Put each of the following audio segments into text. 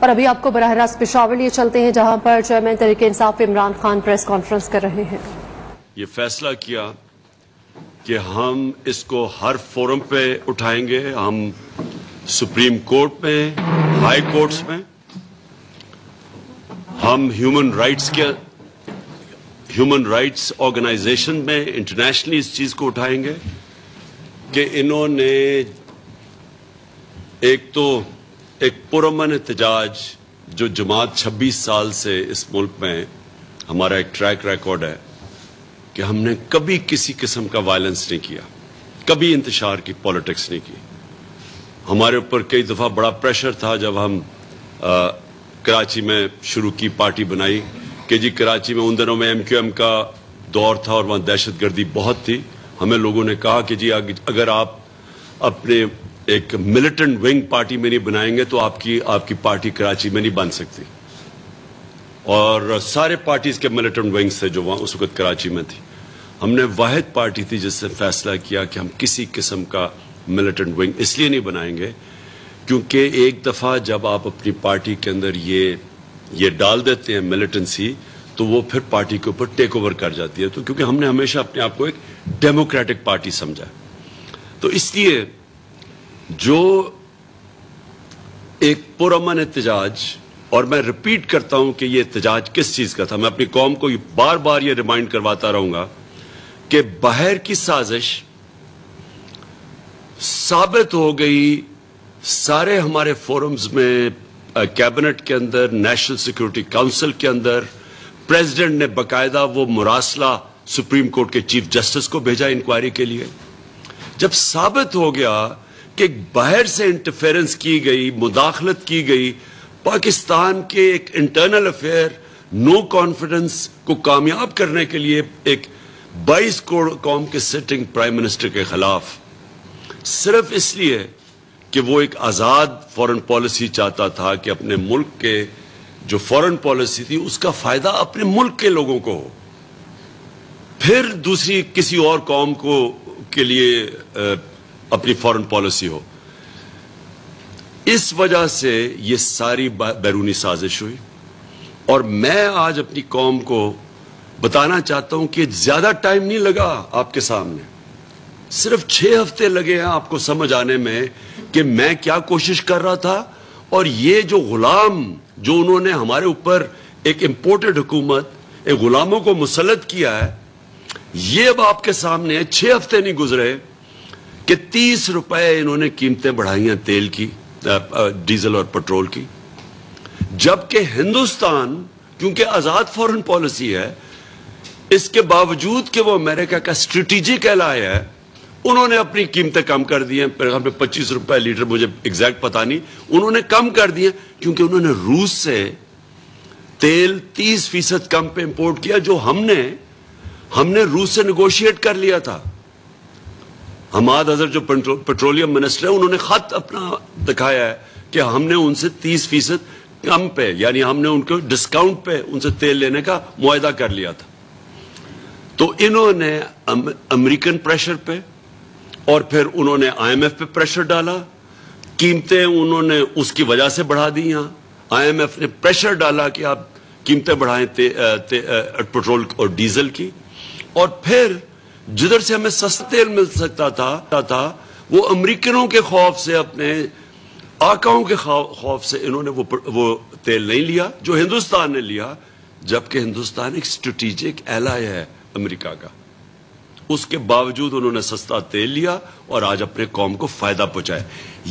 اور ابھی آپ کو براہ راست پشاور لیے چلتے ہیں جہاں پر chairman Tehreek Insaf Imran Khan press conference کر رہے ہیں۔ یہ فیصلہ کیا کہ ہم اس کو ہر فورم پہ اٹھائیں گے، ہم سپریم کورٹ میں، ہائی کورٹس میں، ہم ہیومن رائٹس آرگنائزیشن میں انٹرنیشنلی اس چیز کو اٹھائیں گے کہ انہوں نے ایک پرامن احتجاج جو جماعت 26 سال سے اس ملک میں ہمارا ایک ٹریک ریکارڈ ہے کہ ہم نے کبھی کسی قسم کا وائلنس نہیں کیا، کبھی انتشار کی پالیٹکس نہیں کی۔ ہمارے اوپر کئی دفعہ بڑا پریشر تھا جب ہم کراچی میں شروع کی، پارٹی بنائی کہ جی کراچی میں ان دنوں میں MQM کا دور تھا اور وہاں دہشت گردی بہت تھی۔ ہمیں لوگوں نے کہا کہ جی اگر آپ اپنے ایک ملیٹنٹ ونگ پارٹی میں نہیں بنائیں گے تو آپ کی پارٹی کراچی میں نہیں بن سکتی، اور سارے پارٹیز کے ملیٹنٹ ونگز تھے جو وہاں اس وقت کراچی میں تھی۔ ہم نے واحد پارٹی تھی جس سے فیصلہ کیا کہ ہم کسی قسم کا ملیٹنٹ ونگ اس لیے نہیں بنائیں گے کیونکہ ایک دفعہ جب آپ اپنی پارٹی کے اندر یہ ڈال دیتے ہیں ملیٹنسی تو وہ پھر پارٹی کے اوپر ٹیک اوور کر جاتی ہے، تو کیونکہ ہم نے ہمیشہ اپنے آپ کو ایک ڈیموکریٹک پارٹی سمجھا، تو اس لیے جو ایک پرامن احتجاج، اور میں ریپیٹ کرتا ہوں کہ یہ احتجاج کس چیز کا تھا، میں اپنی قوم کو بار بار یہ ریمائنڈ کرواتا رہوں گا کہ باہر کی سازش ثابت ہو گئی۔ سارے ہمارے فورمز میں، کیبنٹ کے اندر، نیشنل سیکورٹی کونسل کے اندر، پریزیڈنٹ نے باقاعدہ وہ مراسلہ سپریم کورٹ کے چیف جسٹس کو بھیجا انکوائری کے لیے۔ جب ثابت ہو گیا کہ باہر سے انٹرفیرنس کی گئی، مداخلت کی گئی، پاکستان کے ایک انٹرنل افیئر نو کانفیڈنس کو کامیاب کرنے کے لیے ایک 22 کروڑ قوم کے سٹنگ پرائم منسٹر کے خلاف، صرف اس لیے کہ وہ ایک آزاد فورن پالیسی چاہتا تھا کہ اپنے ملک کے جو فورن پالیسی تھی اس کا فائدہ اپنے ملک کے لوگوں کو ہو، پھر دوسری کسی اور قوم کے لیے اپنی فورن پالیسی ہو۔ اس وجہ سے یہ ساری بیرونی سازش ہوئی، اور میں آج اپنی قوم کو بتانا چاہتا ہوں کہ زیادہ ٹائم نہیں لگا آپ کے سامنے، صرف 6 ہفتے لگے ہیں آپ کو سمجھ آنے میں کہ میں کیا کوشش کر رہا تھا، اور یہ جو غلام جو انہوں نے ہمارے اوپر ایک امپورٹڈ حکومت، ایک غلاموں کو مسلط کیا ہے، یہ اب آپ کے سامنے 6 ہفتے نہیں گزرے کہ 30 روپے انہوں نے قیمتیں بڑھائی ہیں تیل کی، ڈیزل اور پٹرول کی، جبکہ ہندوستان کیونکہ آزاد فورن پالیسی ہے، اس کے باوجود کہ وہ امریکہ کا اسٹریٹجک ایلائی ہے، انہوں نے اپنی قیمتیں کم کر دی ہیں، 25 روپے لیٹر، مجھے ایگزیکٹ پتا نہیں، انہوں نے کم کر دی ہیں کیونکہ انہوں نے روس سے تیل 30% کم پہ امپورٹ کیا، جو ہم نے روس سے نیگوشیٹ کر لیا تھا۔ حماد اظہر جو پیٹرولیم منسٹر ہے، انہوں نے خط اپنا دکھایا ہے کہ ہم نے ان سے 30% کم پہ، یعنی ہم نے ان کو ڈسکاؤنٹ پہ ان سے تیل لینے کا معاہدہ کر لیا تھا۔ تو انہوں نے امریکن پریشر پہ، اور پھر انہوں نے IMF پہ پریشر ڈالا، قیمتیں انہوں نے اس کی وجہ سے بڑھا دی۔ یہاں IMF نے پریشر ڈالا کہ آپ قیمتیں بڑھائیں پیٹرول اور ڈیزل کی، اور پھر جدھر سے ہمیں سستا تیل مل سکتا تھا وہ امریکنوں کے خوف سے، اپنے آقاؤں کے خوف سے انہوں نے وہ تیل نہیں لیا جو ہندوستان نے لیا، جبکہ ہندوستان ایک اسٹریٹجک ایلائی ہے امریکہ کا۔ اس کے باوجود انہوں نے سستا تیل لیا اور آج اپنے قوم کو فائدہ پہنچایا۔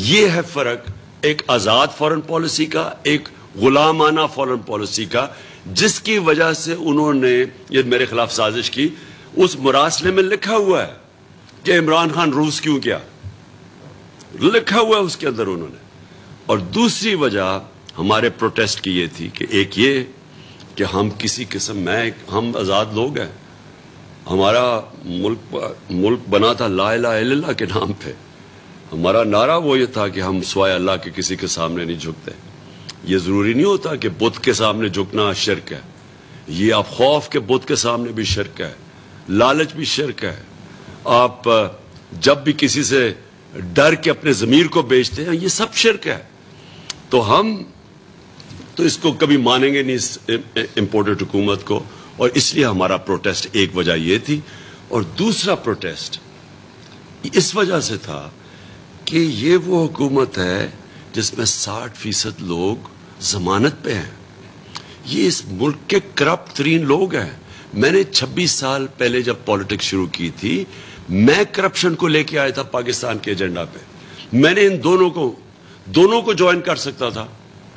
یہ ہے فرق ایک آزاد فورن پالیسی کا، ایک غلامانہ فورن پالیسی کا، جس کی وجہ سے انہوں نے یہ میرے خلاف سازش کی۔ اس مراسلے میں لکھا ہوا ہے کہ عمران خان روس کیوں کیا، لکھا ہوا ہے اس کے اندر انہوں نے۔ اور دوسری وجہ ہمارے پروٹیسٹ کی یہ تھی کہ ایک یہ کہ ہم کسی قسم ہم آزاد لوگ ہیں، ہمارا ملک بنا تھا لا الہ الا اللہ کے نام پہ، ہمارا نعرہ وہ یہ تھا کہ ہم سوائے اللہ کے کسی کے سامنے نہیں جھکتے۔ یہ ضروری نہیں ہوتا کہ بت کے سامنے جھکنا شرک ہے، یہ آپ خوف کے بت کے سامنے بھی شرک ہے، لالچ بھی شرک ہے، آپ جب بھی کسی سے ڈر کے اپنے ضمیر کو بیچتے ہیں، یہ سب شرک ہے۔ تو ہم تو اس کو کبھی مانیں گے نہیں اس امپورٹڈ حکومت کو، اور اس لیے ہمارا پروٹیسٹ ایک وجہ یہ تھی. اور دوسرا پروٹیسٹ اس وجہ سے تھا کہ یہ وہ حکومت ہے جس میں 60% لوگ ضمانت پہ ہیں. یہ اس ملک کے کرپٹ ترین لوگ ہیں. میں نے 26 سال پہلے جب پالیٹکس شروع کی تھی، میں کرپشن کو لے کے آیا تھا پاکستان کے ایجنڈا پہ. میں نے ان دونوں کو جوائن کر سکتا تھا.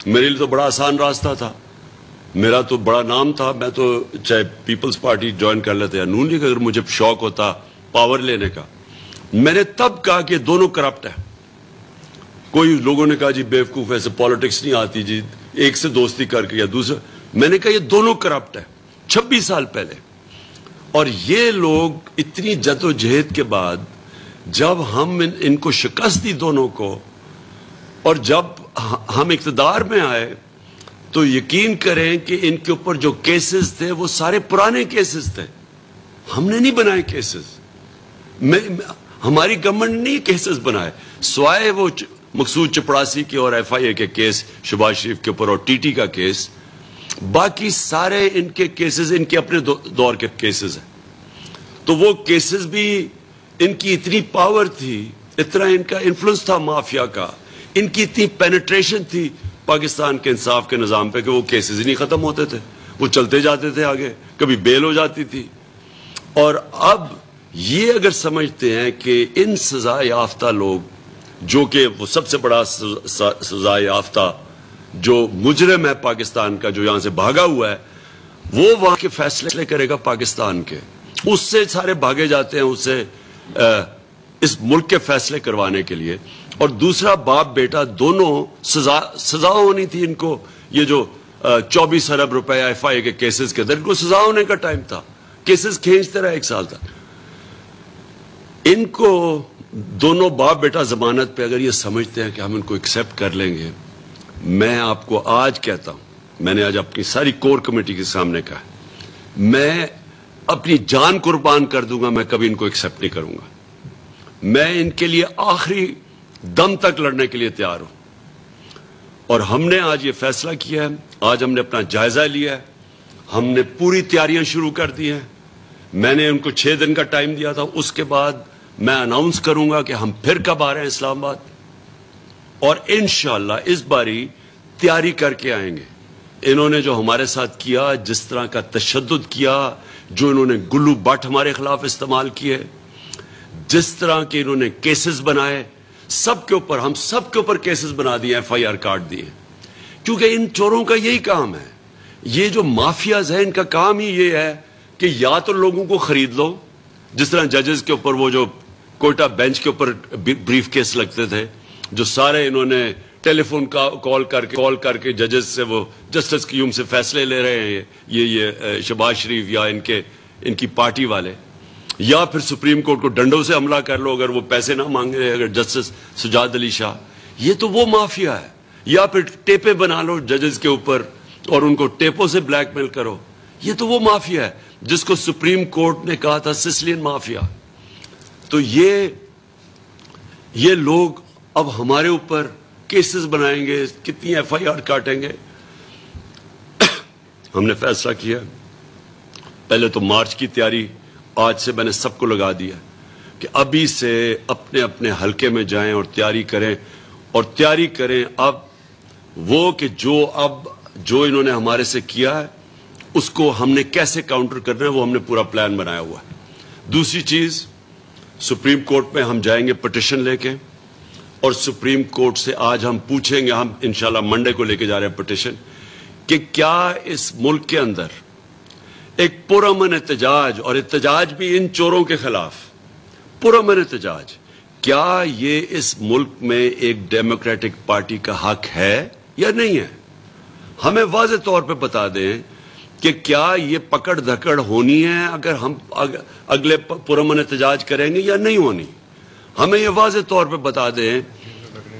میرے لیے تو بڑا آسان راستہ تھا، میرا تو بڑا نام تھا، میں تو چاہے پیپلز پارٹی جوائن کر لیتے یا نون لیگ، اگر مجھے شوق ہوتا پاور لینے کا. میں نے تب کہا کہ دونوں کرپٹ ہیں. کوئی لوگوں نے کہا جی بیوقوف ایسے پالیٹکس نہیں آتی جی، ایک سے دوستی کر کے یا دوسرا. میں نے کہا یہ دونوں کرپٹ ہیں 26 سال پہلے. اور یہ لوگ اتنی جد و جہد کے بعد جب ہم ان کو شکست دی دونوں کو، اور جب ہم اقتدار میں آئے، تو یقین کریں کہ ان کے اوپر جو کیسز تھے وہ سارے پرانے کیسز تھے. ہم نے نہیں بنائے کیسز، ہماری گورنمنٹ نے کیسز بنائے، سوائے وہ مقصود چپڑاسی کے اور ایف آئی اے کے کیس شہباز شریف کے اوپر اور ٹی ٹی کا کیس. باقی سارے ان کے کیسز ان کے اپنے دور کے کیسز ہیں. تو وہ کیسز بھی ان کی اتنی پاور تھی، اتنا ان کا انفلوئنس تھا مافیا کا، ان کی اتنی پینیٹریشن تھی پاکستان کے انصاف کے نظام پہ کہ وہ کیسز ہی نہیں ختم ہوتے تھے، وہ چلتے جاتے تھے آگے، کبھی بیل ہو جاتی تھی. اور اب یہ اگر سمجھتے ہیں کہ ان سزا یافتہ لوگ، جو کہ وہ سب سے بڑا سزا یافتہ جو مجرم ہے پاکستان کا، جو یہاں سے بھاگا ہوا ہے، وہ وہاں کے فیصلے کرے گا پاکستان کے، اس سے سارے بھاگے جاتے ہیں اس سے اس ملک کے فیصلے کروانے کے لیے. اور دوسرا باپ بیٹا دونوں سزا ہونی تھی ان کو. یہ جو 24 ارب روپے ایف آئی اے کے کیسز کے اندر ان کو سزا ہونے کا ٹائم تھا، کیسز کھینچتے رہے 1 سال تک. ان کو دونوں باپ بیٹا ضمانت پہ اگر یہ سمجھتے ہیں کہ ہم ان کو ایکسپٹ کر لیں گے، میں آپ کو آج کہتا ہوں، میں نے آج اپنی ساری کور کمیٹی کے سامنے کہا، میں اپنی جان قربان کر دوں گا، میں کبھی ان کو ایکسپٹ نہیں کروں گا. میں ان کے لیے آخری دم تک لڑنے کے لیے تیار ہوں. اور ہم نے آج یہ فیصلہ کیا ہے، آج ہم نے اپنا جائزہ لیا ہے، ہم نے پوری تیاریاں شروع کر دی ہیں. میں نے ان کو 6 دن کا ٹائم دیا تھا، اس کے بعد میں اناؤنس کروں گا کہ ہم پھر کب آ رہے ہیں اسلام آباد، اور انشاءاللہ اس باری تیاری کر کے آئیں گے. انہوں نے جو ہمارے ساتھ کیا، جس طرح کا تشدد کیا، جو انہوں نے گلو بٹ ہمارے خلاف استعمال کیے، جس طرح کے انہوں نے کیسز بنائے، سب کے اوپر، ہم سب کے اوپر کیسز بنا دیے، ایف آئی آر کاٹ دیے. کیونکہ ان چوروں کا یہی کام ہے. یہ جو مافیاز ہیں ان کا کام ہی یہ ہے کہ یا تو لوگوں کو خرید لو، جس طرح ججز کے اوپر وہ جو کوئٹہ بینچ کے اوپر بریف کیس لگتے تھے، جو سارے انہوں نے ٹیلی فون کال کر کے ججز سے، وہ جسٹس قیوم سے فیصلے لے رہے ہیں، یہ شہباز شریف یا ان کی پارٹی والے. یا پھر سپریم کورٹ کو ڈنڈوں سے حملہ کر لو اگر وہ پیسے نہ مانگے، اگر جسٹس سجاد علی شاہ، یہ تو وہ مافیا ہے. یا پھر ٹیپیں بنا لو ججز کے اوپر اور ان کو ٹیپوں سے بلیک میل کرو، یہ تو وہ مافیا ہے جس کو سپریم کورٹ نے کہا تھا سسلین مافیا. تو یہ لوگ اب ہمارے اوپر کیسز بنائیں گے، کتنی ایف آئی آر کاٹیں گے. ہم نے فیصلہ کیا، پہلے تو مارچ کی تیاری آج سے میں نے سب کو لگا دیا کہ ابھی سے اپنے اپنے حلقے میں جائیں اور تیاری کریں. اب وہ کہ جو انہوں نے ہمارے سے کیا ہے اس کو ہم نے کیسے کاؤنٹر کرنا ہے، وہ ہم نے پورا پلان بنایا ہوا ہے. دوسری چیز، سپریم کورٹ میں ہم جائیں گے پٹیشن لے کے، اور سپریم کورٹ سے آج ہم پوچھیں گے، ہم انشاءاللہ منڈے کو لے کے جا رہے ہیں پٹیشن، کہ کیا اس ملک کے اندر ایک پرامن احتجاج، اور احتجاج بھی ان چوروں کے خلاف پرامن احتجاج، کیا یہ اس ملک میں ایک ڈیموکریٹک پارٹی کا حق ہے یا نہیں ہے؟ ہمیں واضح طور پہ بتا دیں کہ کیا یہ پکڑ دھکڑ ہونی ہے اگر ہم اگلے پرامن احتجاج کریں گے یا نہیں ہونی. ہمیں یہ واضح طور پہ بتا دیں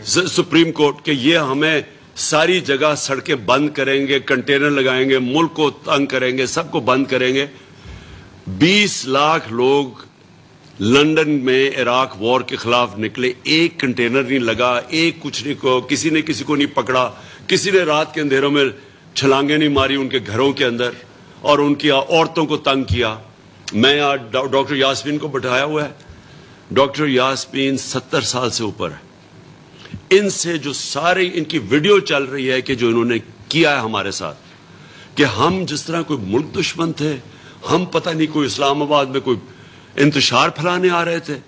سپریم کورٹ کہ یہ ہمیں ساری جگہ سڑکیں بند کریں گے، کنٹینر لگائیں گے، ملک کو تنگ کریں گے، سب کو بند کریں گے. 20 لاکھ لوگ لندن میں عراق وار کے خلاف نکلے، ایک کنٹینر نہیں لگا، ایک کچھ نہیں کو، کسی نے کسی کو نہیں پکڑا، کسی نے رات کے اندھیروں میں چھلانگیں نہیں ماری ان کے گھروں کے اندر اور ان کی عورتوں کو تنگ کیا. میں آج ڈاکٹر یاسمین کو بٹھایا ہوا ہے. ڈاکٹر یاسمین 70 سال سے اوپر ہے. ان سے جو ساری ان کی ویڈیو چل رہی ہے کہ جو انہوں نے کیا ہے ہمارے ساتھ, کہ ہم جس طرح کوئی ملک دشمن تھے, ہم پتہ نہیں کوئی اسلام آباد میں کوئی انتشار پھیلانے آ رہے تھے.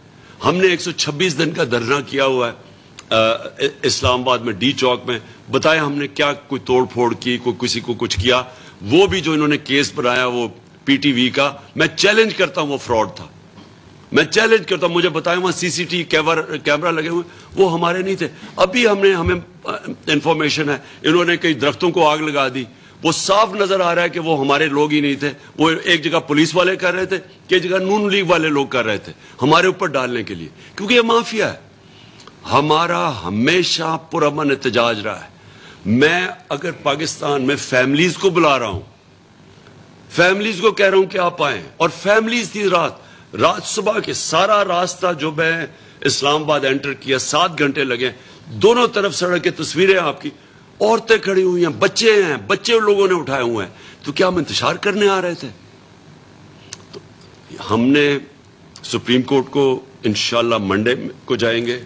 ہم نے 126 دن کا دھرنا کیا ہوا ہے اسلام آباد میں ڈی چوک میں. بتایا ہم نے کیا کوئی توڑ پھوڑ کی, کوئی کسی کو کچھ کیا. وہ بھی جو انہوں نے کیس بنایا وہ پی ٹی وی کا, میں چیلنج کرتا ہوں وہ فراڈ تھا. میں چیلنج کرتا ہوں, مجھے بتائیں وہاں سی سی ٹی کیمرہ لگے ہوئے, وہ ہمارے نہیں تھے. ابھی ہمیں انفارمیشن ہے انہوں نے کئی درختوں کو آگ لگا دی. وہ صاف نظر آ رہا ہے کہ وہ ہمارے لوگ ہی نہیں تھے. وہ ایک جگہ پولیس والے کر رہے تھے کہ ایک جگہ نون لیگ والے لوگ کر رہے تھے ہمارے اوپر ڈالنے کے لیے, کیونکہ یہ مافیا ہے. ہمارا ہمیشہ پرامن احتجاج رہا ہے. میں اگر پاکستان میں فیملیز کو بلا رہا ہوں, فیملیز کو کہہ رہا ہوں کہ آپ آئیں, اور فیملیز تھی رات صبح کے سارا راستہ جو میں اسلام آباد انٹر کیا 7 گھنٹے لگے, دونوں طرف سڑک کی تصویریں آپ کی, عورتیں کھڑی ہوئی ہیں, بچے لوگوں نے اٹھائے ہوئے ہیں. تو کیا ہم انتشار کرنے آ رہے تھے؟ تو ہم نے سپریم کورٹ کو انشاءاللہ منڈے کو جائیں گے.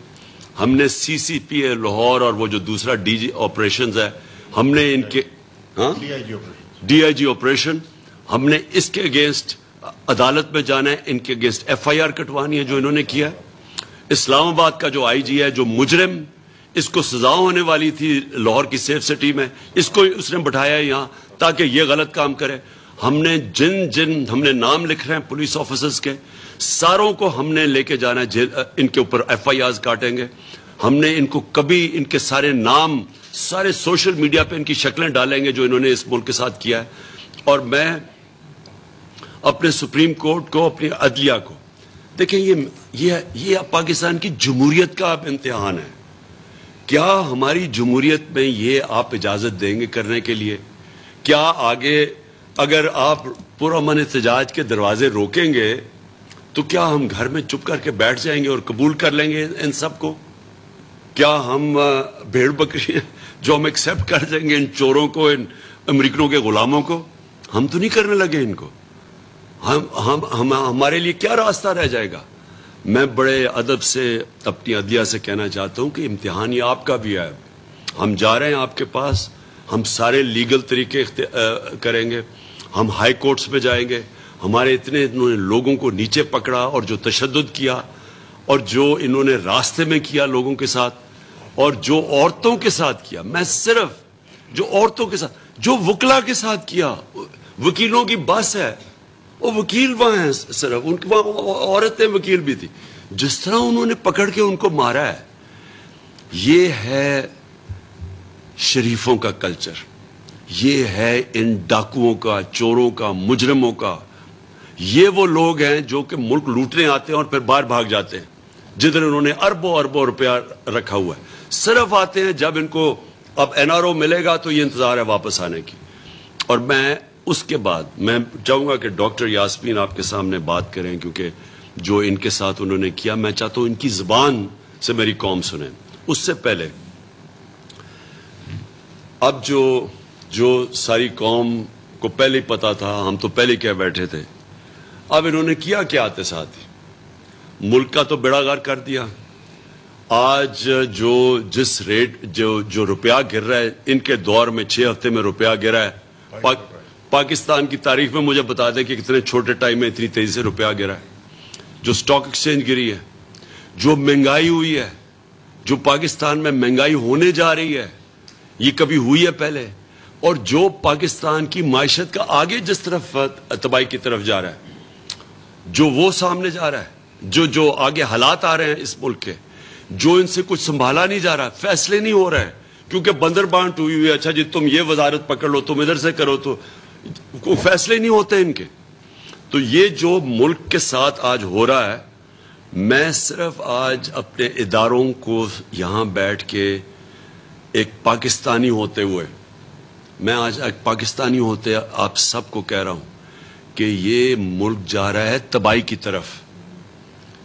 ہم نے سی سی پی اے لاہور اور وہ جو دوسرا ڈی جی آپریشنز ہے, ہم نے ان کے ڈی آئی جی آپریشن, ہم نے اس کے اگینسٹ عدالت میں جانا ہے. ان کے اگینسٹ ایف آئی آر کٹوانی ہے جو انہوں نے کیا. اسلام آباد کا جو آئی جی ہے, جو مجرم, اس کو سزا ہونے والی تھی لاہور کی سیف سٹی میں, اس نے بٹھایا ہے یہاں تاکہ یہ غلط کام کرے. ہم نے جن ہم نے نام لکھ رہے ہیں پولیس آفیسرز کے, ساروں کو ہم نے لے کے جانا ہے, ان کے اوپر ایف آئی آرز کاٹیں گے. ہم نے ان کو کبھی ان کے سارے نام سارے سوشل میڈیا پہ ان کی شکلیں ڈالیں گے جو انہوں نے اس ملک کے ساتھ کیا ہے. اور میں اپنے سپریم کورٹ کو, اپنی عدلیہ کو, دیکھیں یہ پاکستان کی جمہوریت کا اب امتحان ہے. کیا ہماری جمہوریت میں یہ آپ اجازت دیں گے کرنے کے لیے؟ کیا آگے اگر آپ پرامن احتجاج کے دروازے روکیں گے تو کیا ہم گھر میں چپ کر کے بیٹھ جائیں گے اور قبول کر لیں گے ان سب کو؟ کیا ہم بھیڑ بکری جو ہم ایکسیپٹ کر دیں گے ان چوروں کو, ان امریکنوں کے غلاموں کو؟ ہم تو نہیں کرنے لگے ان کو. ہمارے لیے کیا راستہ رہ جائے گا؟ میں بڑے ادب سے اپنی عدلیہ سے کہنا چاہتا ہوں کہ امتحان یہ آپ کا بھی ہے. ہم جا رہے ہیں آپ کے پاس, ہم سارے لیگل طریقے کریں گے, ہم ہائی کورٹس میں جائیں گے. ہمارے اتنے انہوں نے لوگوں کو نیچے پکڑا اور جو تشدد کیا اور جو انہوں نے راستے میں کیا لوگوں کے ساتھ اور جو عورتوں کے ساتھ کیا, میں صرف جو عورتوں کے ساتھ, جو وکلا کے ساتھ کیا, وکیلوں کی بس ہے, وہ وکیل وہاں ہیں, صرف ان کے وہاں عورتیں وکیل بھی تھی, جس طرح انہوں نے پکڑ کے ان کو مارا ہے. یہ ہے شریفوں کا کلچر, یہ ہے ان ڈاکوؤں کا, چوروں کا, مجرموں کا. یہ وہ لوگ ہیں جو کہ ملک لوٹنے آتے ہیں اور پھر باہر بھاگ جاتے ہیں, جدھر انہوں نے اربوں روپیہ رکھا ہوا ہے. صرف آتے ہیں جب ان کو اب این آر او ملے گا تو یہ انتظار ہے واپس آنے کی. اور میں اس کے بعد میں چاہوں گا کہ ڈاکٹر یاسمین آپ کے سامنے بات کریں, کیونکہ جو ان کے ساتھ انہوں نے کیا, میں چاہتا ہوں ان کی زبان سے میری قوم سنیں. اس سے پہلے اب جو ساری قوم کو پہلے ہی پتا تھا, ہم تو پہلے کہہ بیٹھے تھے, اب انہوں نے کیا آتے ساتھ ملک کا تو بیڑا غرق کر دیا. آج جس ریٹ جو روپیہ گر رہا ہے, ان کے دور میں 6 ہفتے میں روپیہ گرا ہے. پاکستان کی تاریخ میں مجھے بتا دیں کہ کتنے چھوٹے ٹائم میں اتنی تیزی سے روپیہ گرا ہے. جو سٹاک ایکسچینج گری ہے, جو مہنگائی ہوئی ہے, جو پاکستان میں مہنگائی ہونے جا رہی ہے, یہ کبھی ہوئی ہے پہلے, اور جو پاکستان کی معیشت کا آگے جس طرف تباہی کی طرف جا رہا ہے, جو وہ سامنے جا رہا ہے, جو آگے حالات آ رہے ہیں اس ملک کے, جو ان سے کچھ سنبھالا نہیں جا رہا, فیصلے نہیں ہو رہے ہیں کیونکہ بندر بانٹ ہوئی ہے. اچھا جی تم یہ وزارت پکڑ لو, تم ادھر سے کرو, تو کوئی فیصلے نہیں ہوتے ان کے. تو یہ جو ملک کے ساتھ آج ہو رہا ہے, میں صرف آج اپنے اداروں کو یہاں بیٹھ کے ایک پاکستانی ہوتے ہوئے, میں آج ایک پاکستانی ہوتے آپ سب کو کہہ رہا ہوں کہ یہ ملک جا رہا ہے تباہی کی طرف.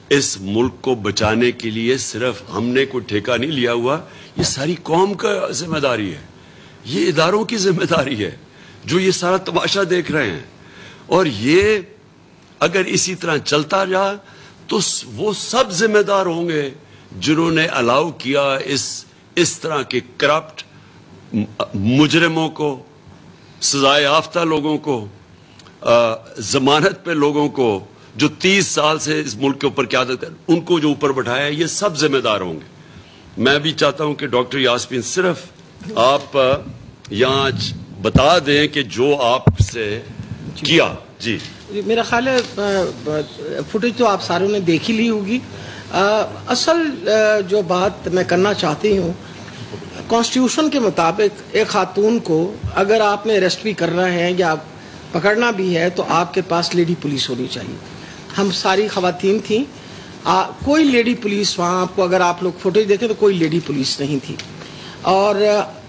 اس ملک کو بچانے کے لیے صرف ہم نے کوئی ٹھیکہ نہیں لیا ہوا, یہ ساری قوم کا ذمہ داری ہے. یہ اداروں کی ذمہ داری ہے جو یہ سارا تماشا دیکھ رہے ہیں. اور یہ اگر اسی طرح چلتا رہا تو وہ سب ذمہ دار ہوں گے جنہوں نے الاؤ کیا اس طرح کے کرپٹ مجرموں کو, سزائے یافتہ لوگوں کو, ضمانت پہ لوگوں کو جو 30 سال سے اس ملک کے اوپر قیادت کر, ان کو جو اوپر بٹھایا ہے, یہ سب ذمہ دار ہوں گے. میں بھی چاہتا ہوں کہ ڈاکٹر یاسمین صرف آپ یہاں بتا دیں کہ جو آپ سے کیا. جی میرا خیال ہے فوٹیج تو آپ ساروں نے دیکھ ہی لی ہوگی. اصل جو بات میں کرنا چاہتی ہوں, کانسٹیٹیوشن کے مطابق ایک خاتون کو اگر آپ نے اریسٹ بھی کرنا ہے یا پکڑنا بھی ہے تو آپ کے پاس لیڈی پولیس ہونی چاہیے. ہم ساری خواتین تھیں, کوئی لیڈی پولیس وہاں, آپ کو اگر آپ لوگ فوٹیج دیکھیں تو کوئی لیڈی پولیس نہیں تھی. اور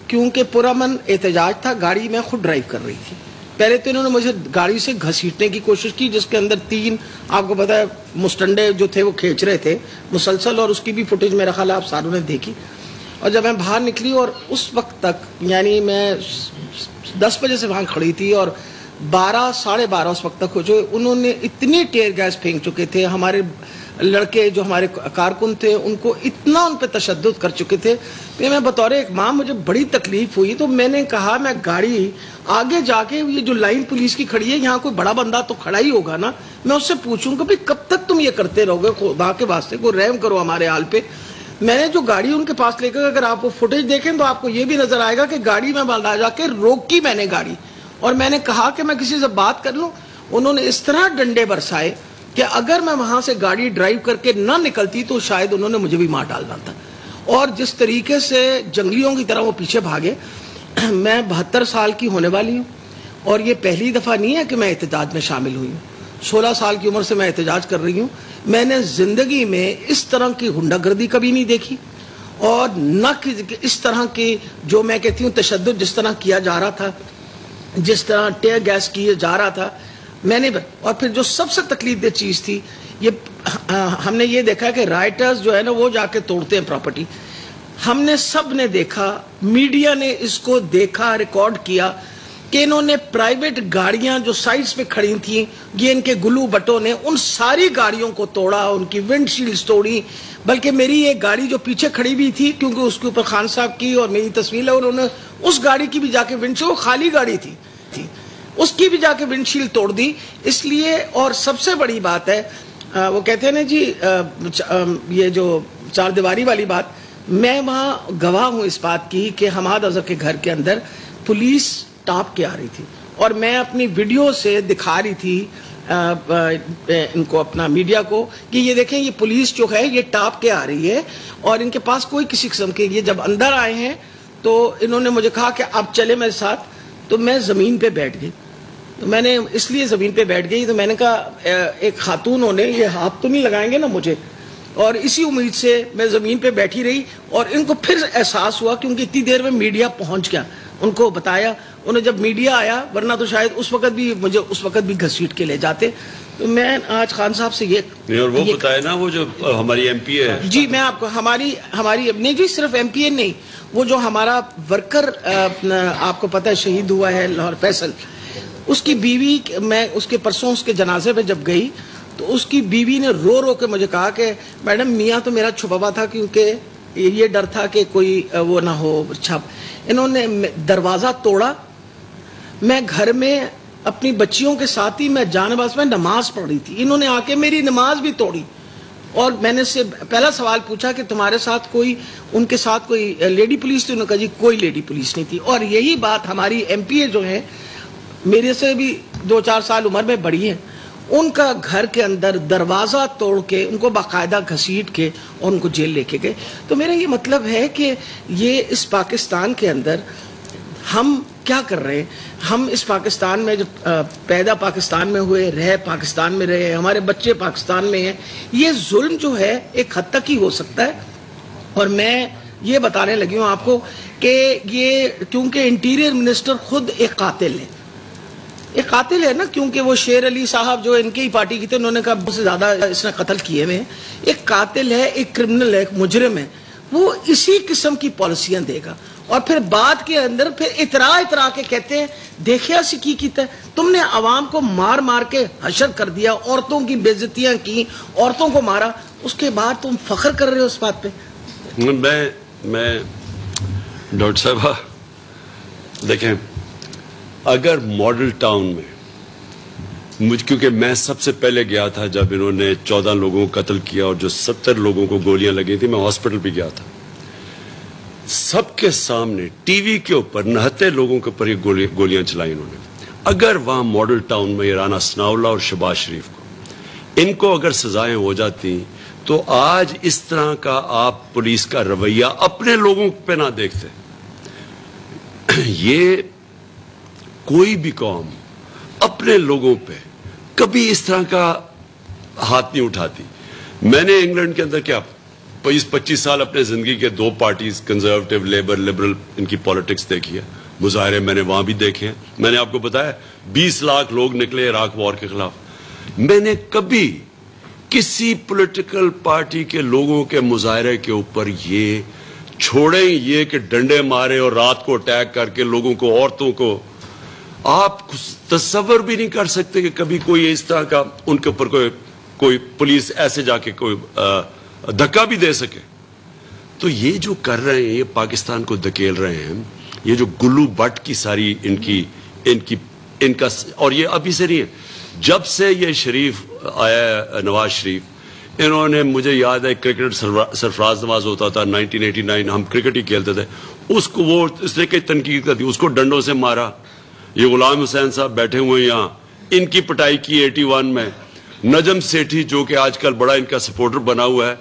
کیونکہ پرامن احتجاج تھا, گاڑی میں خود ڈرائیو کر رہی تھی. پہلے تو انہوں نے مجھے گاڑی سے گھسیٹنے کی کوشش کی, جس کے اندر 3 آپ کو پتا ہے مستنڈے جو تھے وہ کھینچ رہے تھے مسلسل, اور اس کی بھی فوٹیج میرا خیال ہے آپ ساروں نے دیکھی. اور جب میں باہر نکلی اور اس وقت تک یعنی میں 10 بجے سے وہاں کھڑی تھی اور 12 ساڑھے 12 اس وقت تک ہو چکے, انہوں نے اتنی ٹیئر گیس پھینک چکے تھے. ہمارے لڑکے جو ہمارے کارکن تھے ان کو اتنا ان پہ تشدد کر چکے تھے کہ میں بطور ایک ماں مجھے بڑی تکلیف ہوئی. تو میں نے کہا میں گاڑی آگے جا کے, یہ جو لائن پولیس کی کھڑی ہے یہاں کوئی بڑا بندہ تو کھڑا ہی ہوگا نا, میں اس سے پوچھوں کہ بھئی کب تک تم یہ کرتے رہو گے, خدا کے واسطے کوئی رحم کرو ہمارے حال پہ. میں نے جو گاڑی ان کے پاس لے کر, اگر آپ وہ فوٹیج دیکھیں تو آپ کو یہ بھی نظر آئے گا کہ گاڑی میں بالا جا کے روکی میں نے گاڑی, اور میں نے کہا کہ میں کسی سے بات کر لوں. انہوں نے اس طرح ڈنڈے برسائے کہ اگر میں وہاں سے گاڑی ڈرائیو کر کے نہ نکلتی تو شاید انہوں نے مجھے بھی مار ڈالنا تھا. اور جس طریقے سے جنگلیوں کی طرح وہ پیچھے بھاگے. میں 72 سال کی ہونے والی ہوں اور یہ پہلی دفعہ نہیں ہے کہ میں احتجاج میں شامل ہوئی ہوں. 16 سال کی عمر سے میں احتجاج کر رہی ہوں. میں نے زندگی میں اس طرح کی غنڈہ گردی کبھی نہیں دیکھی, اور نہ اس طرح کی جو میں کہتی ہوں تشدد جس طرح کیا جا رہا تھا, جس طرح ٹیئر گیس کیا جا رہا تھا میں نے. اور پھر جو سب سے تکلیف دہ چیز تھی, یہ ہم نے یہ دیکھا کہ رائٹرز جو ہے نا وہ جا کے توڑتے ہیں پراپرٹی. ہم نے سب نے دیکھا, میڈیا نے اس کو دیکھا, ریکارڈ کیا کہ انہوں نے پرائیویٹ گاڑیاں جو سائٹس پہ کھڑی تھیں, یہ ان کے گلو بٹوں نے ان ساری گاڑیوں کو توڑا, ان کی ونڈ شیلڈز توڑی. بلکہ میری ایک گاڑی جو پیچھے کھڑی بھی تھی, کیونکہ اس کے اوپر خان صاحب کی اور میری تصویر ہے, انہوں نے اس گاڑی کی بھی جا کے ونڈ شیلڈ, خالی گاڑی تھی, اس کی بھی جا کے ونڈ شیلڈ توڑ دی. اس لیے, اور سب سے بڑی بات ہے وہ کہتے ہیں نا جی یہ جو 4 دیواری والی بات, میں وہاں گواہ ہوں اس بات کی کہ حماد اظہر کے گھر کے اندر پولیس ٹاپ کے آ رہی تھی, اور میں اپنی ویڈیو سے دکھا رہی تھی ان کو, اپنا میڈیا کو, کہ یہ دیکھیں یہ پولیس جو ہے یہ ٹاپ کے آ رہی ہے اور ان کے پاس کوئی کسی قسم کے. یہ جب اندر آئے ہیں تو انہوں نے مجھے کہا کہ اب چلے میرے ساتھ, تو میں زمین پہ بیٹھ گئی. تو میں نے اس لیے زمین پہ بیٹھ گئی, تو میں نے کہا ایک خاتون ہونے یہ ہاتھ تو نہیں لگائیں گے نا مجھے, اور اسی امید سے میں زمین پہ بیٹھی رہی. اور ان کو پھر احساس ہوا, کیونکہ اتنی دیر میں میڈیا پہنچ گیا, ان کو بتایا, انہیں جب میڈیا آیا, ورنہ تو شاید اس وقت بھی مجھے اس وقت بھی گھسیٹ کے لے جاتے. تو میں آج خان صاحب سے یہ اور وہ بتایا نا, وہ جو ہماری ایم پی ہے, جی میں آپ کو ہماری نہیں جی صرف ایم پی اے نہیں, وہ جو ہمارا ورکر آپ کو پتہ ہے شہید ہوا ہے لاہور, فیصل, اس کی بیوی, میں اس کے پرسوں اس کے جنازے پہ جب گئی تو اس کی بیوی نے رو رو کے مجھے کہا کہ میڈم میاں تو میرا چھپا ہوا تھا, کیونکہ یہ ڈر تھا کہ کوئی وہ نہ ہو چھپ. انہوں نے دروازہ توڑا, میں گھر میں اپنی بچیوں کے ساتھ ہی میں جانباز میں نماز پڑھ رہی تھی, انہوں نے آ کے میری نماز بھی توڑی. اور میں نے سے پہلا سوال پوچھا کہ تمہارے ساتھ کوئی, ان کے ساتھ کوئی لیڈی پولیس تھی؟ انہوں نے کہا جی کوئی لیڈی پولیس نہیں تھی. اور یہی بات ہماری ایم پی اے جو ہیں, میرے سے بھی 2-4 سال عمر میں بڑی ہیں, ان کا گھر کے اندر دروازہ توڑ کے ان کو باقاعدہ گھسیٹ کے اور ان کو جیل لے کے گئے. تو میرا یہ مطلب ہے کہ یہ اس پاکستان کے اندر ہم کیا کر رہے ہیں. ہم اس پاکستان میں جو پیدا پاکستان میں ہوئے, رہے پاکستان میں رہے, ہمارے بچے پاکستان میں ہیں, یہ ظلم جو ہے ایک حد تک ہی ہو سکتا ہے. اور میں یہ بتانے لگی ہوں آپ کو کہ یہ کیونکہ انٹیریئر منسٹر خود ایک قاتل ہے, ایک قاتل ہے نا, کیونکہ وہ شیر علی صاحب جو ان کی پارٹی کی تھے, انہوں نے کہا بہت سے زیادہ اس نے قتل کیے ہوئے ہیں, ایک قاتل ہے, ایک کرمنل ہے, ایک مجرم ہے, وہ اسی قسم کی پالیسیاں دے گا. اور پھر بعد کے اندر پھر اترا کے کہتے ہیں دیکھے اسی کی کیتا ہے. تم نے عوام کو مار مار کے حشر کر دیا, عورتوں کی بےعزتیاں کی, عورتوں کو مارا, اس کے بعد تم فخر کر رہے ہو اس بات پہ. میں ڈاکٹر صاحبہ دیکھیں, اگر ماڈل ٹاؤن میں کیونکہ میں سب سے پہلے گیا تھا جب انہوں نے 14 لوگوں کو قتل کیا اور جو 70 لوگوں کو گولیاں لگی تھی, میں ہاسپٹل بھی گیا تھا. سب کے سامنے ٹی وی کے اوپر 69 لوگوں کے اوپر یہ گولیاں چلائی انہوں نے. اگر وہاں ماڈل ٹاؤن میں رانا ثناء اللہ اور شہباز شریف ان کو اگر سزائیں ہو جاتی تو آج اس طرح کا آپ پولیس کا رویہ اپنے لوگوں پہ نہ دیکھتے. یہ کوئی بھی قوم اپنے لوگوں پہ کبھی اس طرح کا ہاتھ نہیں اٹھاتی. میں نے انگلینڈ کے اندر کیا 25 سال اپنے زندگی کے 2 پارٹیز, کنزرویٹو, لیبر, لبرل, ان کی پالیٹکس دیکھی ہے. مظاہرے میں نے وہاں بھی دیکھے ہیں. میں نے آپ کو بتایا 20 لاکھ لوگ نکلے عراق وار کے خلاف. میں نے کبھی کسی پولیٹیکل پارٹی کے لوگوں کے مظاہرے کے اوپر یہ چھوڑیں یہ کہ ڈنڈے مارے اور رات کو اٹیک کر کے لوگوں کو, عورتوں کو, آپ تصور بھی نہیں کر سکتے کہ کبھی کوئی اس طرح کا ان کے اوپر کوئی پولیس ایسے جا کے کوئی دھکا بھی دے سکے. تو یہ جو کر رہے ہیں, یہ پاکستان کو دھکیل رہے ہیں, یہ جو گلو بٹ کی ساری ان کا, اور یہ ابھی سے نہیں ہے, جب سے یہ شریف آیا نواز شریف, انہوں نے, مجھے یاد ہے کرکٹ سرفراز نواز ہوتا تھا 1989, ہم کرکٹ ہی کھیلتے تھے, اس کو وہ اس نے کئی تنقید کر دی, اس کو ڈنڈوں سے مارا. یہ غلام حسین صاحب بیٹھے ہوئے یہاں, ان کی پٹائی کی 81 میں. نجم سیٹھی جو کہ آج کل بڑا ان کا سپورٹر بنا ہوا ہے,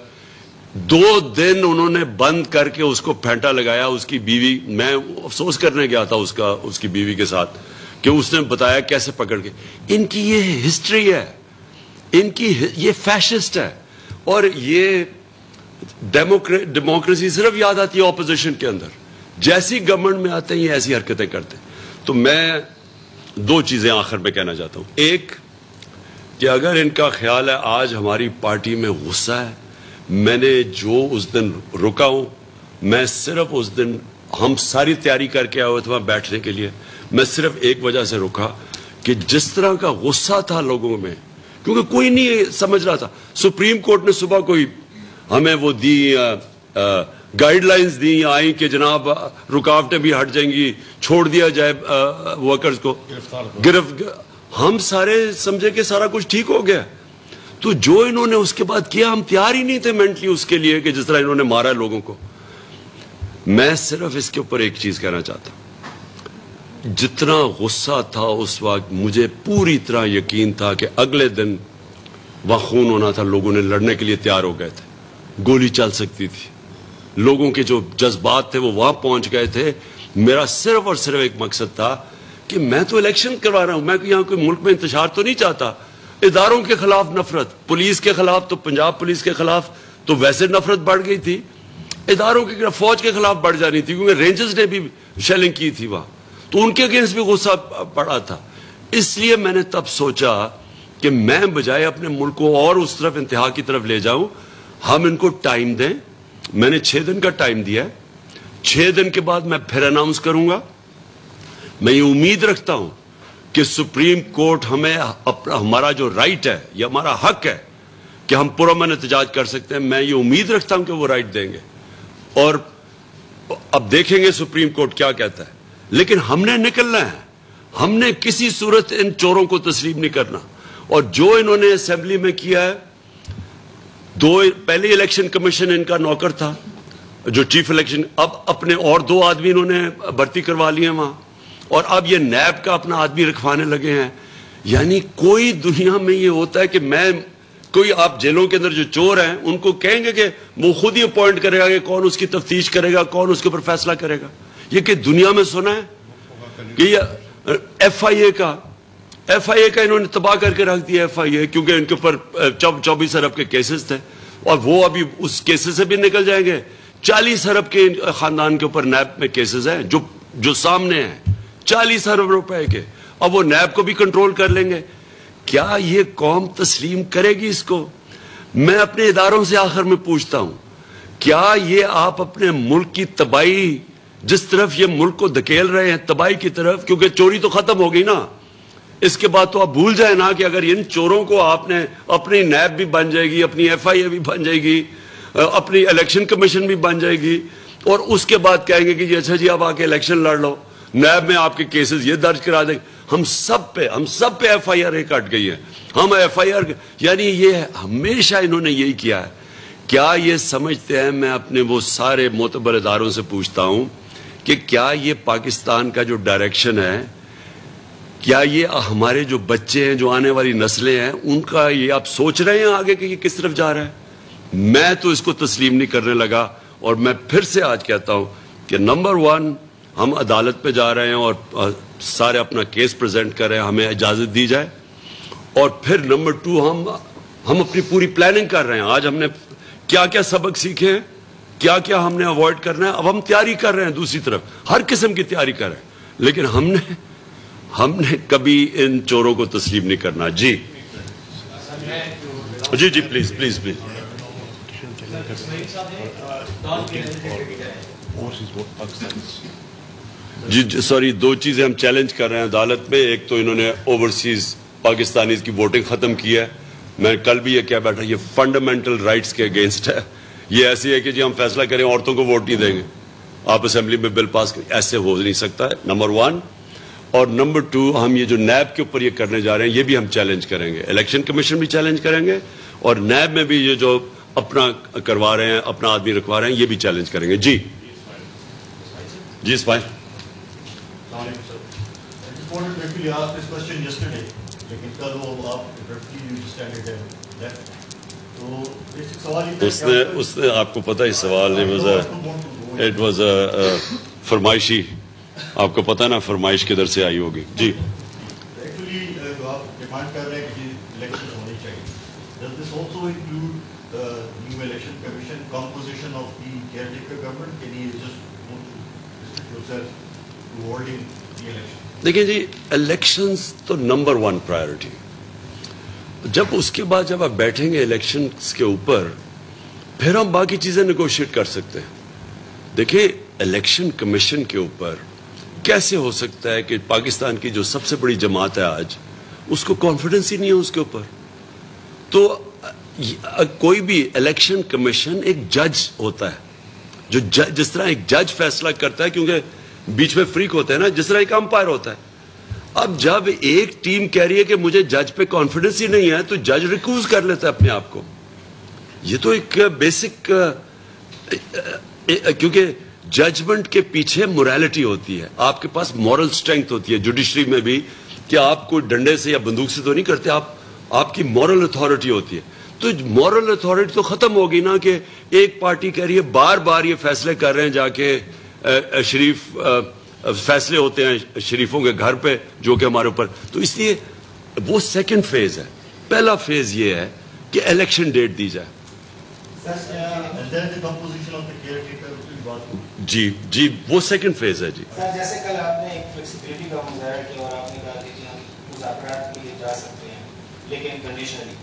2 دن انہوں نے بند کر کے اس کو پھینٹا لگایا. اس کی بیوی, میں افسوس کرنے گیا تھا اس کی بیوی کے ساتھ کہ اس نے بتایا کیسے پکڑ کے. ان کی یہ ہسٹری ہے, ان کی یہ فیشسٹ ہے, اور یہ ڈیموکریسی صرف یاد آتی ہے اپوزیشن کے اندر. جیسی گورنمنٹ میں آتے ہیں یہ ایسی حرکتیں کرتے ہیں. تو میں 2 چیزیں آخر میں کہنا چاہتا ہوں. ایک کہ اگر ان کا خیال ہے آج ہماری پارٹی میں غصہ ہے, میں نے جو اس دن رکا ہوں, میں صرف اس دن, ہم ساری تیاری کر کے آئے ہوئے تھے وہاں بیٹھنے کے لیے, میں صرف ایک وجہ سے رکا کہ جس طرح کا غصہ تھا لوگوں میں, کیونکہ کوئی نہیں سمجھ رہا تھا. سپریم کورٹ نے صبح کوئی ہمیں وہ دی گائیڈ لائنز دی آئیں کہ جناب رکاوٹیں بھی ہٹ جائیں گی, چھوڑ دیا جائے ورکرز کو گرفت. ہم سارے سمجھے کہ سارا کچھ ٹھیک ہو گیا. تو جو انہوں نے اس کے بعد کیا, ہم تیار ہی نہیں تھے مینٹلی اس کے لیے کہ جس طرح انہوں نے مارا لوگوں کو. میں صرف اس کے اوپر ایک چیز کہنا چاہتا ہوں, جتنا غصہ تھا اس وقت, مجھے پوری طرح یقین تھا کہ اگلے دن وہاں خون ہونا تھا, لوگوں نے لڑنے کے لیے تیار ہو گئے تھے, گولی چل سکتی تھی, لوگوں کے جو جذبات تھے وہ وہاں پہنچ گئے تھے. میرا صرف اور صرف ایک مقصد تھا کہ میں تو الیکشن کروا رہا ہوں, میں یہاں کوئی ملک میں انتشار تو نہیں چاہتا. اداروں کے خلاف نفرت, پولیس کے خلاف, تو پنجاب پولیس کے خلاف تو ویسے نفرت بڑھ گئی تھی, اداروں کے خلاف, فوج کے خلاف بڑھ جانی تھی, کیونکہ رینجرز نے بھی شیلنگ کی تھی وہاں, تو ان کے اگینسٹ بھی غصہ پڑا تھا. اس لیے میں نے تب سوچا کہ میں بجائے اپنے ملک کو اور اس طرف انتہا کی طرف لے جاؤں, ہم ان کو ٹائم دیں. میں نے 6 دن کا ٹائم دیا ہے, 6 دن کے بعد میں پھر اناؤنس کروں گا. میں یہ امید رکھتا ہوں کہ سپریم کورٹ ہمیں ہمارا جو رائٹ ہے, یہ ہمارا حق ہے کہ ہم پرامن احتجاج کر سکتے ہیں, میں یہ امید رکھتا ہوں کہ وہ رائٹ دیں گے, اور اب دیکھیں گے سپریم کورٹ کیا کہتا ہے. لیکن ہم نے نکلنا ہے, ہم نے کسی صورت ان چوروں کو تسلیم نہیں کرنا. اور جو انہوں نے اسمبلی میں کیا ہے, پہلے الیکشن کمیشن ان کا نوکر تھا جو چیف الیکشن, اب اپنے اور 2 آدمی انہوں نے بھرتی کروا لیے وہاں, اور اب یہ نیب کا اپنا آدمی رکھوانے لگے ہیں. یعنی کوئی دنیا میں یہ ہوتا ہے کہ میں کوئی, آپ جیلوں کے اندر جو چور ہیں ان کو کہیں گے کہ وہ خود ہی اپوائنٹ کرے گا کہ کون اس کی تفتیش کرے گا, کون اس کے اوپر فیصلہ کرے گا. یہ کہ دنیا میں سنا ہے کہ یہ ایف آئی اے کا انہوں نے تباہ کر کے رکھ دیا. ایف آئی اے کیونکہ ان کے اوپر 24 ارب کے کیسز تھے, اور وہ ابھی اس کیسز سے بھی نکل جائیں گے. 40 ارب کے خاندان کے اوپر نیب میں کیسز ہیں جو سامنے ہیں, 40 ارب روپے کے. اب وہ نیب کو بھی کنٹرول کر لیں گے. کیا یہ قوم تسلیم کرے گی اس کو؟ میں اپنے اداروں سے آخر میں پوچھتا ہوں, کیا یہ آپ اپنے ملک کی تباہی جس طرف یہ ملک کو دھکیل رہے ہیں تباہی کی طرف، کیونکہ چوری تو ختم ہو گئی نا، اس کے بعد تو آپ بھول جائیں نا کہ اگر ان چوروں کو آپ نے اپنی نیب بھی بن جائے گی، اپنی ایف آئی اے بھی بن جائے گی، اپنی الیکشن کمیشن بھی بن جائے گی، اور اس کے بعد کہیں گے کہ اچھا جی آپ آ کے الیکشن لڑ لو، نیب میں آپ کے کیسز یہ درج کرا دیں گے، ہم سب پہ ایف آئی آر کٹ گئی ہے، ہم ایف آئی آر، یعنی یہ ہمیشہ انہوں نے یہی کیا ہے۔ کیا یہ سمجھتے ہیں، میں اپنے وہ سارے معتبر اداروں سے پوچھتا ہوں کہ کیا یہ پاکستان کا جو ڈائریکشن ہے، کیا یہ ہمارے جو بچے ہیں، جو آنے والی نسلیں ہیں، ان کا یہ آپ سوچ رہے ہیں آگے کہ یہ کس طرف جا رہا ہے؟ میں تو اس کو تسلیم نہیں کرنے لگا، اور میں پھر سے آج کہتا ہوں کہ نمبر 1 ہم عدالت پہ جا رہے ہیں اور سارے اپنا کیس پریزنٹ کر رہے ہیں، ہمیں اجازت دی جائے، اور پھر نمبر 2 ہم اپنی پوری پلاننگ کر رہے ہیں۔ آج ہم نے کیا کیا سبق سیکھے ہیں، کیا کیا ہم نے اوائڈ کرنا ہے، اب ہم تیاری کر رہے ہیں، دوسری طرف ہر قسم کی تیاری کر رہے ہیں، لیکن ہم نے کبھی ان چوروں کو تسلیم نہیں کرنا۔ جی جی جی پلیز پلیز پلیز۔ جی سوری، 2 چیزیں ہم چیلنج کر رہے ہیں عدالت میں، ایک تو انہوں نے اوورسیز پاکستانیز کی ووٹنگ ختم کی ہے، میں کل بھی یہ کہہ بیٹھا، یہ فنڈامنٹل رائٹس کے اگینسٹ ہے، یہ ایسی ہے کہ جی ہم فیصلہ کریں عورتوں کو ووٹ نہیں دیں گے، آپ اسمبلی میں بل پاس کریں، ایسے ہو نہیں سکتا ہے، نمبر 1۔ اور نمبر 2 ہم یہ جو نیب کے اوپر یہ کرنے جا رہے ہیں، یہ بھی ہم چیلنج کریں گے، الیکشن کمیشن بھی چیلنج کریں گے، اور نیب میں بھی یہ جو اپنا کروا رہے ہیں، اپنا آدمی رکھوا رہے ہیں، یہ بھی چیلنج کریں گے۔ جی جی اسماعیل۔ اس نے آپ کو پتہ ہی سوال اٹ واز فرمائشی، آپ کو پتہ نا فرمائش کدھر سے آئی ہوگی۔ جی ایکچولی جو آپ ڈیمانڈ کر رہے ہیں کہ الیکشن ہونی چاہیے، does this also include new election commission composition of the caretaker government? Can you just want to restrict yourself to holding the election? دیکھیں جی، الیکشنز تو نمبر 1 پرائیورٹی، جب اس کے بعد جب آپ بیٹھیں گے الیکشنز کے اوپر، پھر ہم باقی چیزیں نیگوشیٹ کر سکتے ہیں۔ دیکھیں الیکشن کمیشن کے اوپر کیسے ہو سکتا ہے کہ پاکستان کی جو سب سے بڑی جماعت ہے آج، اس کو کانفیڈنس ہی نہیں ہے اس کے اوپر؟ تو کوئی بھی الیکشن کمیشن ایک جج ہوتا ہے، جو جس طرح ایک جج فیصلہ کرتا ہے، کیونکہ بیچ میں فریق ہوتا ہے نا، جس طرح ایک امپائر ہوتا ہے۔ اب جب ایک ٹیم کہہ رہی ہے کہ مجھے جج پہ کانفیڈنس ہی نہیں ہے، تو جج ریکوز کر لیتا ہے اپنے آپ کو۔ یہ تو ایک بیسک، کیونکہ ججمنٹ کے پیچھے موریلٹی ہوتی ہے، آپ کے پاس مورل سٹرینگتھ ہوتی ہے جوڈیشری میں بھی، کہ آپ کو ڈنڈے سے یا بندوق سے تو نہیں کرتے، آپ کی مورل اتھارٹی ہوتی ہے۔ تو مورل اتھارٹی تو ختم ہوگی نا، کہ ایک پارٹی کہہ رہی ہے، بار بار یہ فیصلے کر رہے ہیں، جا کے شریف فیصلے ہوتے ہیں شریفوں کے گھر پہ، جو کہ ہمارے اوپر، تو اس لیے وہ سیکنڈ فیز ہے۔ پہلا فیز یہ ہے کہ الیکشن ڈیٹ دی جائے۔ جی وہ سیکنڈ فیز ہے۔ جی سر، جیسے کل آپ نے ایک فلیکسیبلٹی کا مظاہرہ کیا اور آپ نے کہا کہ ہم مذاکرات کے لیے جا سکتے ہیں، لیکن کنڈیشنلی،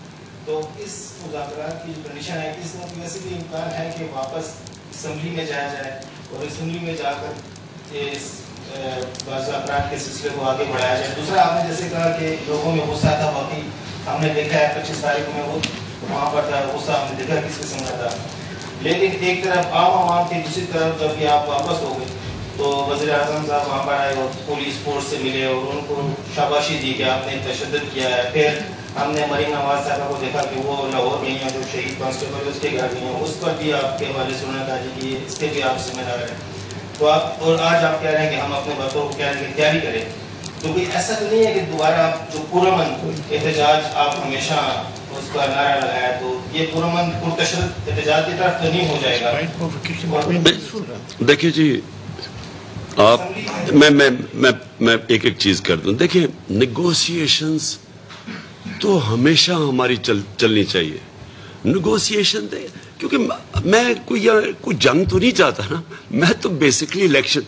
تو اس مذاکرات کی جو کنڈیشن ہے، اس میں ویسے بھی امکان ہے کہ واپس اسمبلی میں جایا جائے اور اسمبلی میں جا کر اس مذاکرات کے سلسلے کو آگے بڑھایا جائے۔ دوسرا، آپ نے جیسے کہا کہ لوگوں میں غصہ تھا، باقی ہم نے دیکھا ہے 25 تاریخ میں وہ وہاں پر تھا، غصہ ہم نے دیکھا کس قسم کا تھا، لیکن ایک طرف عام عوام تھی، دوسری طرف جب یہ آپ واپس ہو گئے تو وزیر اعظم صاحب وہاں پر آئے اور پولیس فورس سے ملے اور ان کو شاباشی دی کہ آپ نے تشدد کیا ہے۔ پھر ہم نے مریم نواز صاحبہ کو دیکھا کہ وہ لاہور گئی ہیں، جو شہید کانسٹیبل اس کے گھر گئی ہیں، اس پر بھی آپ کے حوالے سنا تھا جی کہ اس کے بھی آپ ذمہ دار ہیں۔ تو آپ، اور آج آپ کہہ رہے ہیں کہ ہم اپنے بچوں کو کہہ رہے ہیں کہ تیاری کریں، تو کوئی ایسا تو نہیں ہے کہ دوبارہ آپ جو پرامن احتجاج آپ ہمیشہ اس کا نعرہ لگایا، تو یہ پرامن پرتشدد احتجاج کی طرف تو نہیں ہو جائے گا؟ دیکھیے جی، آپ میں ایک چیز کر دوں۔ دیکھیں نیگوسیشنز تو ہمیشہ ہماری چلنی چاہیے، نیگوسیشن، کیونکہ میں کوئی جنگ تو نہیں چاہتا نا، میں تو بیسکلی الیکشن،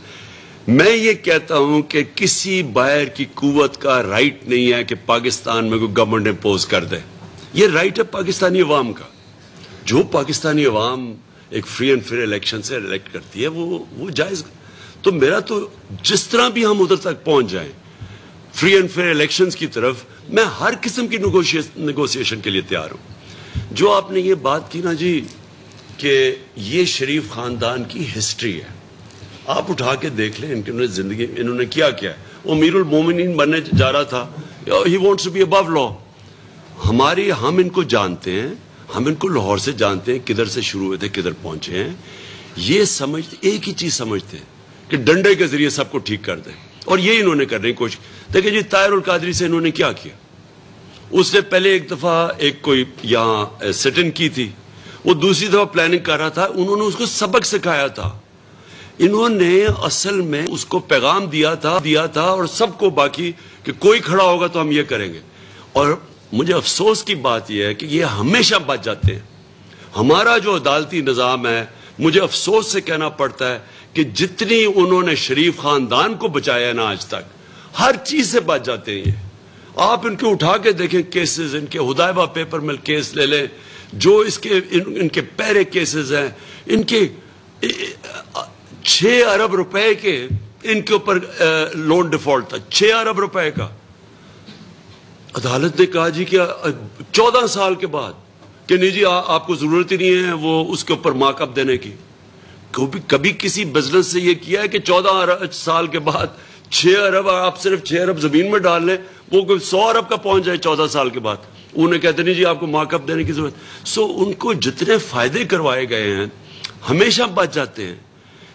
میں یہ کہتا ہوں کہ کسی باہر کی قوت کا رائٹ نہیں ہے کہ پاکستان میں کوئی گورنمنٹ امپوز کر دے، یہ رائٹ ہے پاکستانی عوام کا۔ جو پاکستانی عوام ایک فری اینڈ فیئر الیکشن سے الیکٹ کرتی ہے وہ جائز۔ تو میرا تو جس طرح بھی ہم ادھر تک پہنچ جائیں فری اینڈ فیئر الیکشنز کی طرف، میں ہر قسم کی نیگوسیشن کے لیے تیار ہوں. جو آپ نے یہ بات کی نا جی کہ یہ شریف خاندان کی ہسٹری ہے، آپ اٹھا کے دیکھ لیں ان زندگی انہوں نے کیا کیا ہے. وہ امیر المومنین بننے جا رہا تھا، ہی وانٹس ٹو بی ابو لا. ہم ان کو جانتے ہیں، ہم ان کو لاہور سے جانتے ہیں، کدھر سے شروع ہوئے تھے کدھر پہنچے ہیں. یہ سمجھتے ایک ہی چیز سمجھتے ہیں کہ ڈنڈے کے ذریعے سب کو ٹھیک کر دیں، اور یہ انہوں نے کرنے کی کوشش. دیکھیں جی طاہر القادری سے انہوں نے کیا کیا، اس نے پہلے ایک دفعہ ایک کوئی یہاں سٹ ان کی تھی، وہ دوسری دفعہ پلاننگ کر رہا تھا، انہوں نے اس کو سبق سکھایا تھا. انہوں نے اصل میں اس کو پیغام دیا تھا اور سب کو باقی کہ کوئی کھڑا ہوگا تو ہم یہ کریں گے. اور مجھے افسوس کی بات یہ ہے کہ یہ ہمیشہ بچ جاتے ہیں. ہمارا جو عدالتی نظام ہے، مجھے افسوس سے کہنا پڑتا ہے کہ جتنی انہوں نے شریف خاندان کو بچایا نا آج تک، ہر چیز سے بچ جاتے ہیں. یہ آپ ان کو اٹھا کے دیکھیں کیسز، ان کے ہدایبہ پیپر مل کیس لے لیں، جو ان کے پہرے کیسز ہیں، ان کے 6 ارب روپے کے ان کے اوپر لون ڈیفالٹ تھا، 6 ارب روپے کا. عدالت نے کہا جی کہ 14 سال کے بعد کہ نہیں جی آپ کو ضرورت ہی نہیں ہے وہ اس کے اوپر مارک اپ دینے کی. کبھی کسی بزنس سے یہ کیا ہے کہ 14 سال کے بعد 6 ارب، آپ صرف 6 ارب زمین میں ڈال لیں، وہ کوئی 100 ارب کا پہنچ جائے 14 سال کے بعد. انہیں کہتے نہیں جی آپ کو مارک اپ دینے کی ضرورت. ان کو جتنے فائدے کروائے گئے ہیں ہمیشہ بچ جاتے ہیں.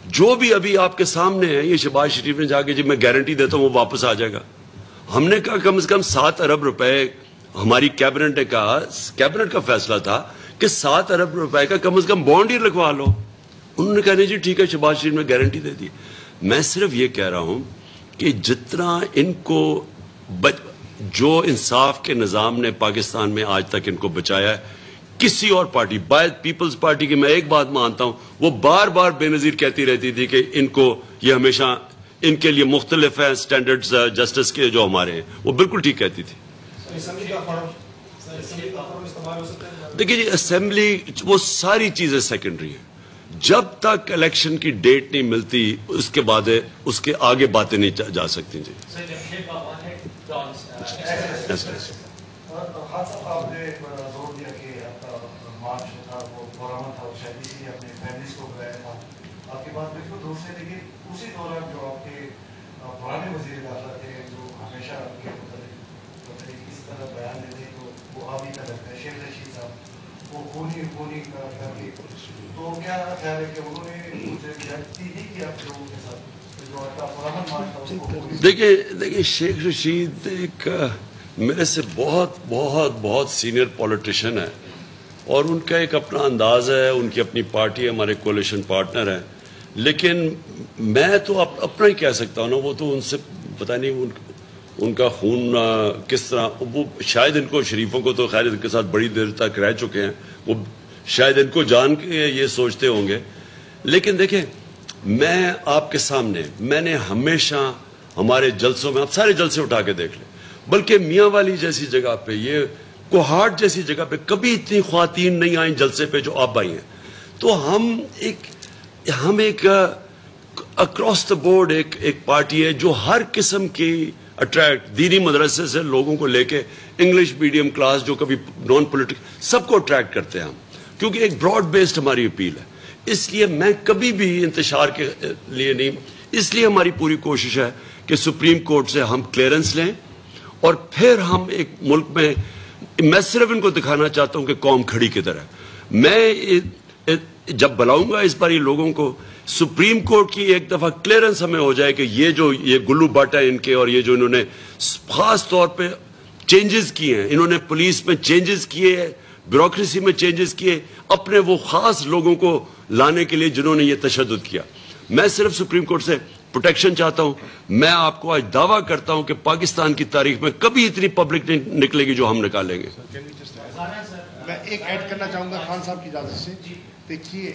جو بھی ابھی آپ کے سامنے ہے، یہ شہباز شریف نے جا کے جی میں گارنٹی دیتا ہوں وہ واپس آ جائے گا. ہم نے کہا کم از کم 7 ارب روپے، ہماری کیبنٹ نے کہا، کیبنٹ کا فیصلہ تھا کہ 7 ارب روپے کا کم از کم بانڈ ہی لگوا لو. انہوں نے کہا نہیں جی ٹھیک ہے، شہباز شریف نے گارنٹی دے دی. میں صرف یہ کہہ رہا ہوں کہ جتنا ان کو جو انصاف کے نظام نے پاکستان میں آج تک ان کو بچایا ہے، کسی اور پارٹی، باید پیپلز پارٹی کی میں ایک بات مانتا ہوں، وہ بار بار بے نظیر کہتی رہتی تھی کہ ان کو یہ ہمیشہ ان کے لیے مختلف ہیں سٹینڈرڈز جسٹس کے جو ہمارے ہیں، وہ بالکل ٹھیک کہتی تھی. دیکھیے جی اسمبلی وہ ساری چیزیں سیکنڈری ہیں. جب تک الیکشن کی ڈیٹ نہیں ملتی اس کے بعد اس کے آگے باتیں نہیں جا سکتی. جی پرانے وزیر داخلہ تھے جو ہمیشہ ان کے متعلق اس طرح بیان دیتے تو وہ آپ ہی کا لگتا ہے، شیخ رشید صاحب وہ خونی کر کے، تو کیا خیال ہے کہ انہوں نے مجھے زیادتی نہیں کی آپ لوگوں کے ساتھ جو آپ کا پرامن مارچ تھا؟ دیکھیں شیخ رشید ایک میرے سے بہت سینئر پولیٹیشین ہے، اور ان کا ایک اپنا انداز ہے، ان کی اپنی پارٹی ہے، ہمارے کولیشن پارٹنر ہیں. لیکن میں تو اپنا ہی کہہ سکتا ہوں نا، وہ تو ان سے پتہ نہیں ان کا خون کس طرح، وہ شاید ان کو شریفوں کو تو خیر ان کے ساتھ بڑی دیر تک رہ چکے ہیں، وہ شاید ان کو جان کے یہ سوچتے ہوں گے. لیکن دیکھیں میں آپ کے سامنے، میں نے ہمیشہ ہمارے جلسوں میں، آپ سارے جلسے اٹھا کے دیکھ لیں، بلکہ میاں والی جیسی جگہ پہ، یہ کوہاٹ جیسی جگہ پہ کبھی اتنی خواتین نہیں آئیں جلسے پہ جو آپ آئی ہیں. تو ہم ایک اکراس دا بورڈ ایک پارٹی ہے جو ہر قسم کی اٹریکٹ، دینی مدرسے سے لوگوں کو لے کے انگلش میڈیم کلاس جو کبھی نان پولیٹیکل، سب کو اٹریکٹ کرتے ہیں ہم، کیونکہ ایک براڈ بیسڈ ہماری اپیل ہے. اس لیے میں کبھی بھی انتشار کے لیے نہیں، اس لیے ہماری پوری کوشش ہے کہ سپریم کورٹ سے ہم کلیئرنس لیں، اور پھر ہم ایک ملک میں صرف ان کو دکھانا چاہتا ہوں کہ قوم کھڑی کدھر ہے. میں جب بلاؤں گا اس بار یہ لوگوں کو، سپریم کورٹ کی ایک دفعہ کلیئرنس ہمیں ہو جائے کہ یہ گلو بٹ ہے ان کے، اور یہ جو انہوں نے خاص طور پہ چینجز کیے ہیں، انہوں نے پولیس میں چینجز کیے، بیوروکریسی میں چینجز کیے، اپنے وہ خاص لوگوں کو لانے کے لیے جنہوں نے یہ تشدد کیا. میں صرف سپریم کورٹ سے پروٹیکشن چاہتا ہوں. میں آپ کو آج دعویٰ کرتا ہوں کہ پاکستان کی تاریخ میں کبھی اتنی پبلک نہیں نکلے گی جو ہم نکالیں گے. میں ایک ایڈ کرنا چاہوں گا خان صاحب کی اجازت سے. دیکھیے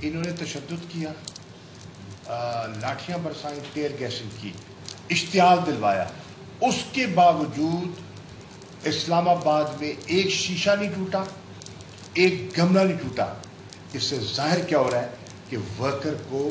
انہوں نے تشدد کیا، لاٹھیاں برسائیں، ٹیئر گیسنگ کی، اشتعال دلوایا، اس کے باوجود اسلام آباد میں ایک شیشہ نہیں ٹوٹا، ایک گملہ نہیں ٹوٹا. اس سے ظاہر کیا ہو رہا ہے کہ ورکر کو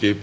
KP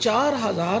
4000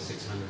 600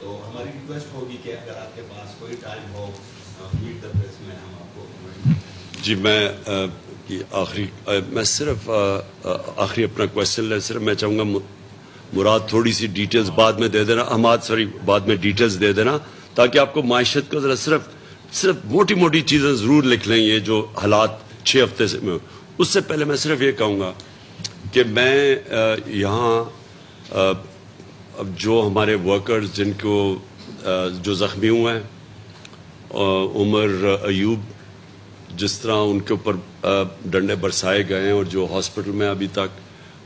تو ہماری ریکویسٹ ہوگی کہ اگر آپ کے پاس کوئی time who meet the press میں ہم آپ کو. جی میں صرف آخری اپنا کویشچن لے, صرف میں چاہوں گا مراد تھوڑی سی ڈیٹیلز بعد میں دے دینا, حماد بعد میں ڈیٹیلز دے دینا, تاکہ آپ کو معیشت کو ذرا صرف موٹی موٹی چیزیں ضرور لکھ لیں, یہ جو حالات 6 ہفتے سے میں. اس سے پہلے میں صرف یہ کہوں گا کہ میں یہاں اب جو ہمارے ورکرز جن کو جو زخمی ہوئے ہیں, عمر ایوب جس طرح ان کے اوپر ڈنڈے برسائے گئے ہیں, اور جو ہاسپٹل میں ابھی تک,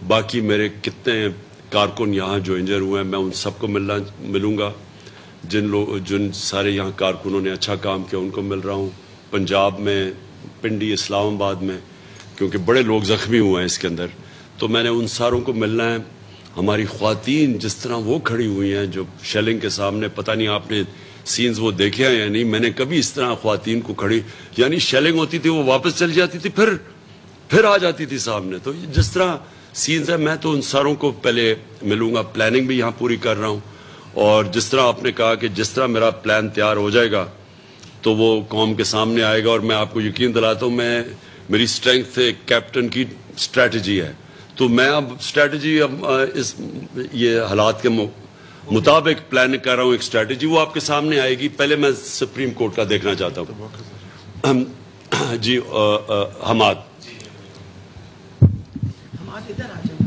باقی میرے کتنے کارکن یہاں جو انجر ہوئے ہیں, میں ان سب کو ملوں گا. جن سارے یہاں کارکنوں نے اچھا کام کیا ان کو مل رہا ہوں. پنجاب میں, پنڈی, اسلام آباد میں, کیونکہ بڑے لوگ زخمی ہوئے ہیں اس کے اندر, تو میں نے ان ساروں کو ملنا ہے. ہماری خواتین جس طرح وہ کھڑی ہوئی ہیں جو شیلنگ کے سامنے, پتہ نہیں آپ نے سینز وہ دیکھے ہیں یا نہیں, میں نے کبھی اس طرح خواتین کو کھڑی, یعنی شیلنگ ہوتی تھی وہ واپس چلی جاتی تھی, پھر آ جاتی تھی سامنے. تو جس طرح سینز ہے, میں تو ان ساروں کو پہلے ملوں گا. پلاننگ بھی یہاں پوری کر رہا ہوں, اور جس طرح آپ نے کہا کہ جس طرح میرا پلان تیار ہو جائے گا تو وہ قوم کے سامنے آئے گا. اور میں آپ کو یقین دلاتا ہوں, میری اسٹرینتھ ایک کیپٹن کی اسٹریٹجی ہے, تو میں اب اسٹریٹجی یہ حالات کے مطابق پلان کر رہا ہوں. ایک اسٹریٹجی وہ آپ کے سامنے آئے گی. پہلے میں سپریم کورٹ کا دیکھنا چاہتا ہوں. جی حماد ادھر آ جائیں.